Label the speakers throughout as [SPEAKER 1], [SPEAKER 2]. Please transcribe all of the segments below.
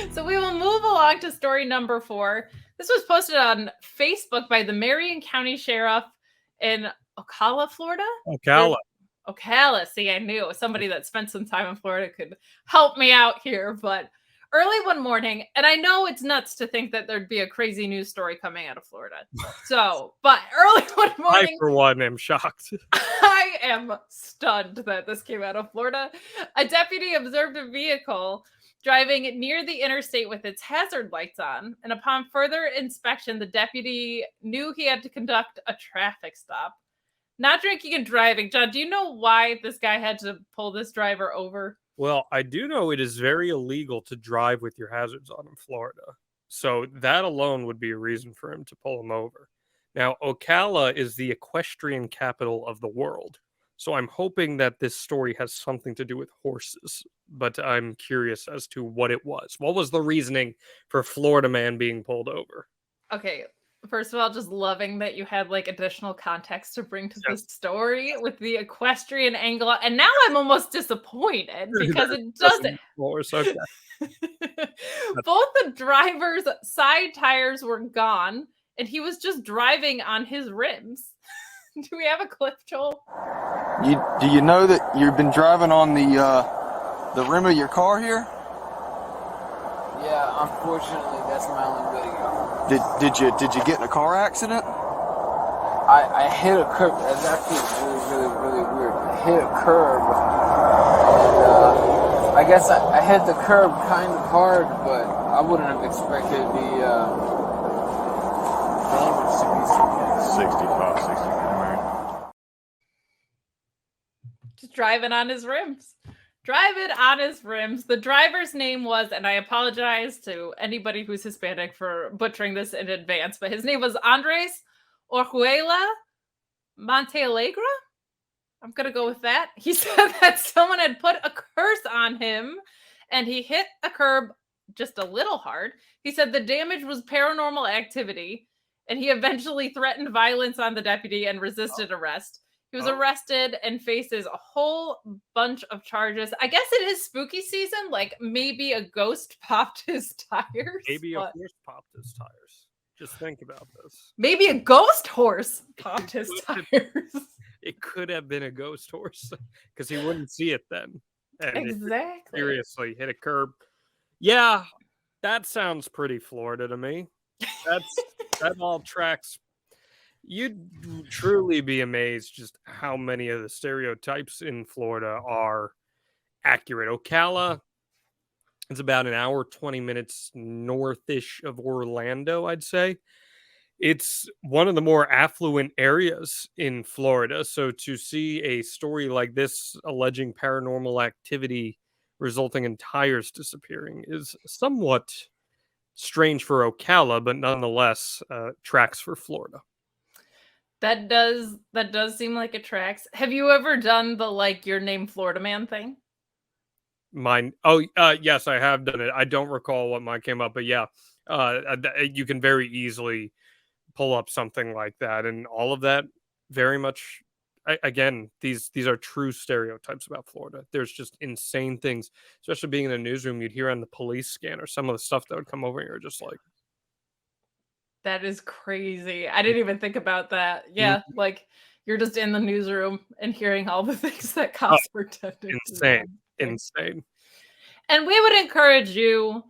[SPEAKER 1] So we will move along to story number 4. This was posted on Facebook by the Marion County Sheriff in Ocala, Florida.
[SPEAKER 2] Ocala.
[SPEAKER 1] Ocala. See, I knew somebody that spent some time in Florida could help me out here. But early one morning, and I know it's nuts to think that there'd be a crazy news story coming out of Florida. But early one morning,
[SPEAKER 2] I, for one, am shocked.
[SPEAKER 1] I am stunned that this came out of Florida. A deputy observed a vehicle driving near the interstate with its hazard lights on, and upon further inspection, the deputy knew he had to conduct a traffic stop. Not drinking and driving. John, do you know why this guy had to pull this driver over?
[SPEAKER 2] Well, I do know it is very illegal to drive with your hazards on in Florida. So that alone would be a reason for him to pull him over. Now, Ocala is the equestrian capital of the world. So I'm hoping that this story has something to do with horses, but I'm curious as to what it was. What was the reasoning for Florida man being pulled over?
[SPEAKER 1] Okay, first of all, just loving that you had like additional context to bring to this story with the equestrian angle. And now I'm almost disappointed because it doesn't.
[SPEAKER 2] Okay.
[SPEAKER 1] Both the driver's side tires were gone, and he was just driving on his rims. Do we have a clip, Joel?
[SPEAKER 3] Do you know that you've been driving on the rim of your car here?
[SPEAKER 4] Yeah, unfortunately, that's my only video.
[SPEAKER 3] Did you get in a car accident?
[SPEAKER 4] I hit a curb. It's actually really weird. I hit a curb, and I guess I hit the curb kind of hard, but I wouldn't have expected the damage to be so
[SPEAKER 3] 65, 69.
[SPEAKER 1] Just driving on his rims. Driving on his rims. The driver's name was, and I apologize to anybody who's Hispanic for butchering this in advance, but his name was Andres Orjuela Montealegre. I'm going to go with that. He said that someone had put a curse on him and he hit a curb just a little hard. He said the damage was paranormal activity and he eventually threatened violence on the deputy and resisted arrest. He was arrested and faces a whole bunch of charges. I guess it is spooky season. Like maybe a ghost popped his tires.
[SPEAKER 2] Maybe a horse popped his tires. Just think about this.
[SPEAKER 1] Maybe a ghost horse popped his tires.
[SPEAKER 2] It could have been a ghost horse because he wouldn't see it then. And
[SPEAKER 1] exactly.
[SPEAKER 2] Seriously, hit a curb. Yeah, that sounds pretty Florida to me. That all tracks. You'd truly be amazed just how many of the stereotypes in Florida are accurate. Ocala, it's about an hour, 20 minutes northish of Orlando, I'd say. It's one of the more affluent areas in Florida. So to see a story like this alleging paranormal activity resulting in tires disappearing is somewhat strange for Ocala, but nonetheless tracks for Florida.
[SPEAKER 1] That does seem like it tracks. Have you ever done the like your name Florida man thing?
[SPEAKER 2] Mine. Oh, yes, I have done it. I don't recall what mine came up, but yeah, you can very easily pull up something like that, and all of that very much. Again, these are true stereotypes about Florida. There's just insane things, especially being in a newsroom. You'd hear on the police scanner some of the stuff that would come over, and you're just like,
[SPEAKER 1] that is crazy. I didn't even think about that. Yeah, like you're just in the newsroom and hearing all the things that cops pretending.
[SPEAKER 2] Insane.
[SPEAKER 1] And we would encourage you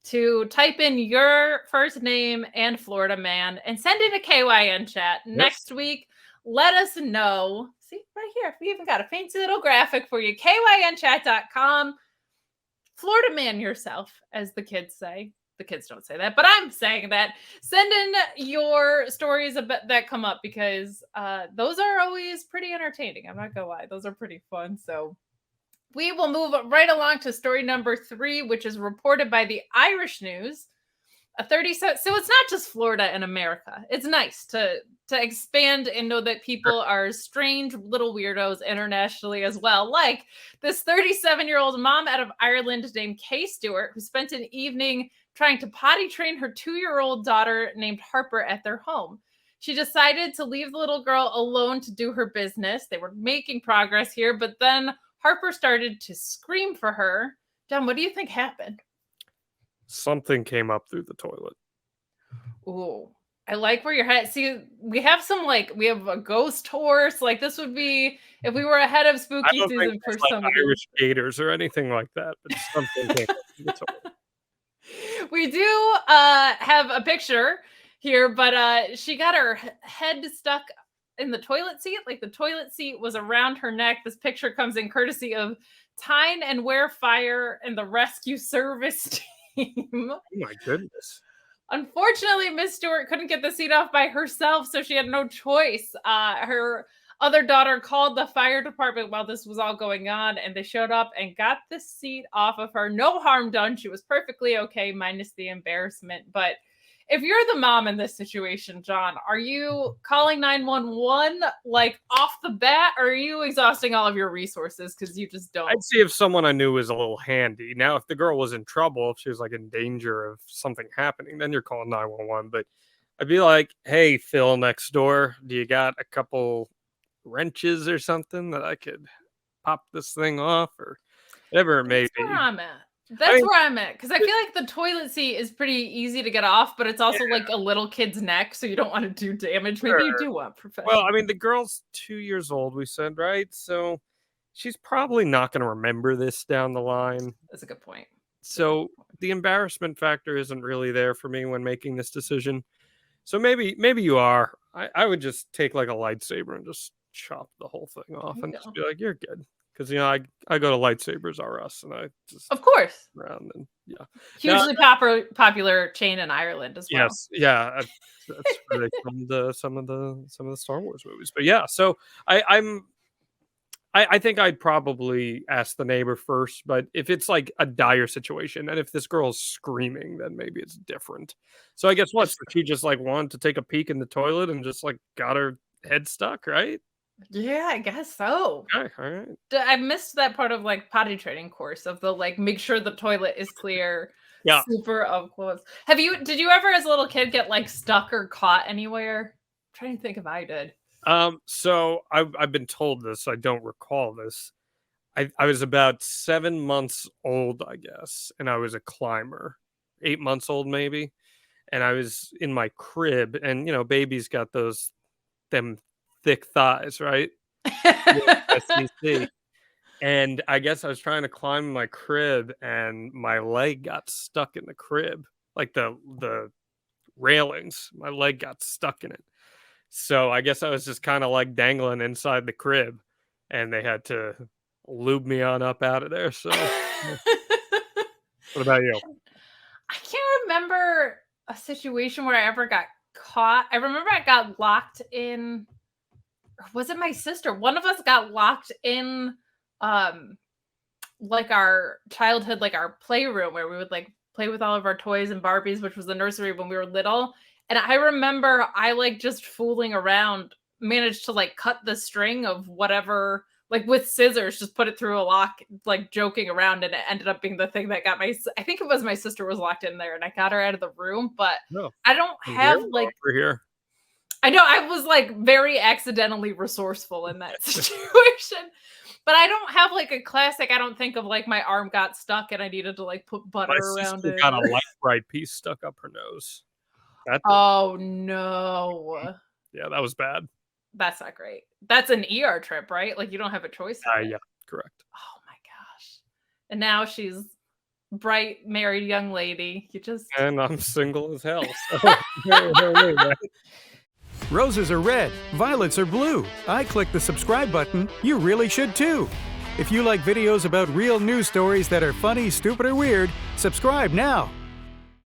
[SPEAKER 1] to type in your first name and Florida man and send in a KYN chat. Yes. Next week, let us know. See, right here, we even got a fancy little graphic for you. KYNchat.com. Florida man yourself, as the kids say. The kids don't say that, but I'm saying that. Send in your stories that come up because those are always pretty entertaining. I'm not gonna lie. Those are pretty fun. So we will move right along to story number 3, which is reported by the Irish News. So it's not just Florida and America. It's nice to expand and know that people are strange little weirdos internationally as well. Like this 37-year-old mom out of Ireland named Kay Stewart, who spent an evening trying to potty train her 2-year-old daughter named Harper at their home. She decided to leave the little girl alone to do her business. They were making progress here, but then Harper started to scream for her. John, what do you think happened?
[SPEAKER 2] something came up through the toilet.
[SPEAKER 1] Ooh, I like where your head. See, we have a ghost horse. Like this would be if we were ahead of
[SPEAKER 2] I
[SPEAKER 1] spooky
[SPEAKER 2] don't think
[SPEAKER 1] season for
[SPEAKER 2] there's like
[SPEAKER 1] some of these.
[SPEAKER 2] Irish gators or anything like that, but something came up through the toilet.
[SPEAKER 1] We do have a picture here, but she got her head stuck in the toilet seat. Like the toilet seat was around her neck. This picture comes in courtesy of Tyne and Ware Fire and the rescue service team.
[SPEAKER 2] Oh my goodness.
[SPEAKER 1] Unfortunately, Miss Stewart couldn't get the seat off by herself, so she had no choice. Her other daughter called the fire department while this was all going on, and they showed up and got the seat off of her. No harm done. She was perfectly okay, minus the embarrassment. But if you're the mom in this situation, John, are you calling 911 like off the bat, or are you exhausting all of your resources because you just don't?
[SPEAKER 2] I'd see if someone I knew was a little handy. Now, if the girl was in trouble, if she was like in danger of something happening, then you're calling 911. But I'd be like, hey, Phil next door, do you got a couple wrenches or something that I could pop this thing off or whatever it may be?
[SPEAKER 1] That's where I'm at. That's where I'm at, because I feel like the toilet seat is pretty easy to get off, but it's also like a little kid's neck, so you don't want to do damage. Maybe you do want professional.
[SPEAKER 2] Well, I mean, the girl's 2 years old, we said, right? So she's probably not going to remember this down the line.
[SPEAKER 1] That's a good point.
[SPEAKER 2] So the embarrassment factor isn't really there for me when making this decision. So maybe you are. I would just take like a lightsaber and just chop the whole thing off and just be like, you're good. Because, you know, I go to Lightsabers R Us and I just
[SPEAKER 1] of course
[SPEAKER 2] around and yeah.
[SPEAKER 1] Hugely popular chain in Ireland as well.
[SPEAKER 2] Yes, yeah. That's where they filmed some of the Star Wars movies. But yeah, so I think I'd probably ask the neighbor first, but if it's like a dire situation and if this girl's screaming, then maybe it's different. So I guess she just like wanted to take a peek in the toilet and just like got her head stuck, right?
[SPEAKER 1] Yeah, I guess so.
[SPEAKER 2] Okay, all right.
[SPEAKER 1] I missed that part of like potty training course of the like make sure the toilet is clear.
[SPEAKER 2] Yeah.
[SPEAKER 1] Super up close. Did you ever as a little kid get like stuck or caught anywhere? I'm trying to think if I did.
[SPEAKER 2] So I've been told this. I don't recall this. I was about 7 months old, I guess, and I was a climber. 8 months old, maybe. And I was in my crib, and you know, baby's got them thick thighs, right? SEC. And I guess I was trying to climb my crib, and my leg got stuck in the crib, like the railings. My leg got stuck in it. So I guess I was just kind of like dangling inside the crib, and they had to lube me on up out of there. So, what about you?
[SPEAKER 1] I can't remember a situation where I ever got caught. I remember I got locked in. Or was it my sister? One of us got locked in, like our childhood, like our playroom where we would like play with all of our toys and Barbies, which was the nursery when we were little. And I remember I like just fooling around, managed to like cut the string of whatever, like with scissors, just put it through a lock, like joking around. And it ended up being the thing that got I think it was my sister was locked in there and I got her out of the room. But
[SPEAKER 2] No,
[SPEAKER 1] I don't have like,
[SPEAKER 2] over here.
[SPEAKER 1] I know I was like very accidentally resourceful in that situation. But I don't have like a classic. I don't think of like my arm got stuck and I needed to like put butter around it.
[SPEAKER 2] Got a light bright piece stuck up her nose.
[SPEAKER 1] Oh no.
[SPEAKER 2] Yeah, that was bad.
[SPEAKER 1] That's not great. That's an ER trip, right? Like you don't have a choice.
[SPEAKER 2] Yeah, correct.
[SPEAKER 1] Oh my gosh. And now she's bright married young lady.
[SPEAKER 2] And I'm single as hell. So.
[SPEAKER 5] Roses are red, violets are blue. I clicked the subscribe button. You really should too. If you like videos about real news stories that are funny, stupid, or weird, subscribe now.